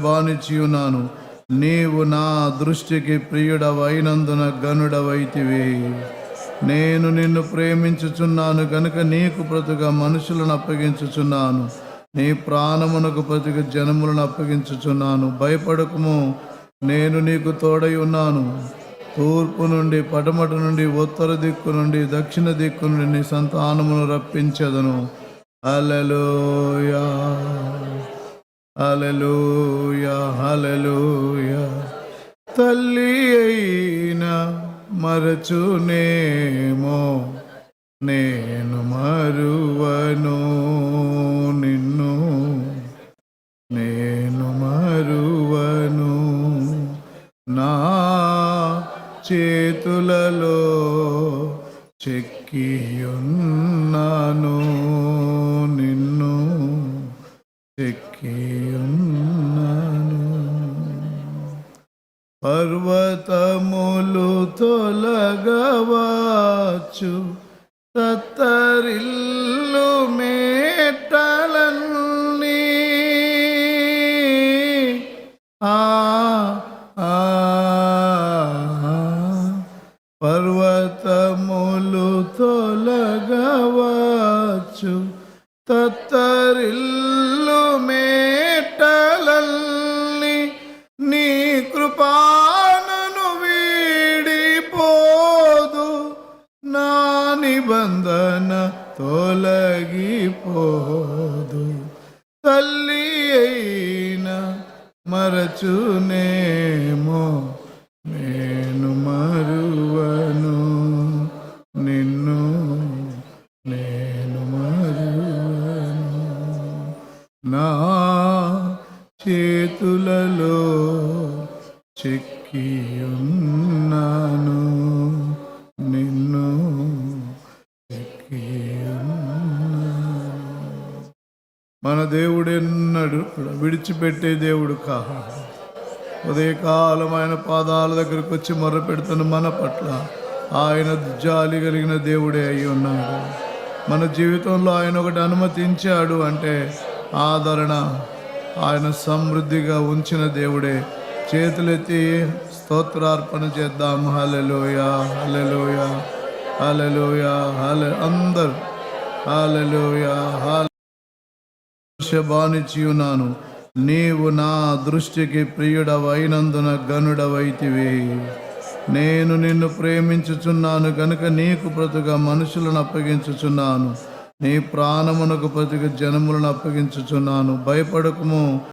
బానిచియున్నాను. నీవు నా దృష్టికి ప్రియుడవైనందున గనుడవైతివి. నేను నిన్ను ప్రేమించుచున్నాను గనుక నీకు ప్రతిగా మనుషులను అప్పగించుచున్నాను. నీ ప్రాణమునకు ప్రతిగా జనములను అప్పగించుచున్నాను. భయపడకుము, నేను నీకు తోడై ఉన్నాను. తూర్పు నుండి, పడమటి నుండి, ఉత్తర దిక్కు నుండి, దక్షిణ దిక్కు నుండి నీ సంతానమును రప్పించెదను. హల్లెలూయా, హల్లెలూయా, హల్లెలూయా. తల్లి అయినా మరచునేమో, నేను మరువను నిన్ను, నేను మరువను. నా చేతులలో చెక్కియున్నాను, నిన్ను చెక్కియున్నాను. పర్వతములు తొలగవచ్చు, తత్తరిల్లు మేటలన్నీ, పర్వతములు తొలగవచ్చు, తత్తరిల్లు మేటలన్నీ, నీ కృపాను వీడిపోదు, నా నిబంధన తొలగిపోదు. తల్లి అయినా మరచునేమో, నేను మరువను నిన్ను, నేను మరువను. నా చేతులలో చెక్కియున్నాను, నిన్ను చెక్కియున్నాను. మన దేవుడు ఎన్నడు విడిచిపెట్టే దేవుడు కాదు. ఉదయకాలం ఆయన పాదాల దగ్గరకు వచ్చి మొర్ర పెడుతున్న మన పట్ల ఆయన జాలి కలిగిన దేవుడే అయి ఉన్నాడు. మన జీవితంలో ఆయన ఒకటి అనుమతించాడు అంటే ఆదరణ ఆయన సమృద్ధిగా ఉంచిన దేవుడే. చేతులెత్తి స్తోత్రార్పణ చేద్దాం. హల్లెలూయా, హల్లెలూయా, హల్లెలూయా, అందరూ హల్లెలూయా. బానిచియున్నాను, నీవు నా దృష్టికి ప్రియుడవైనందున గనుడవైతివి. నేను నిన్ను ప్రేమించుచున్నాను గనుక నీకు ప్రతిగా మనుషులను అప్పగించుచున్నాను. నీ ప్రాణమునకు ప్రతిగా జనములను అప్పగించుచున్నాను. భయపడకుము,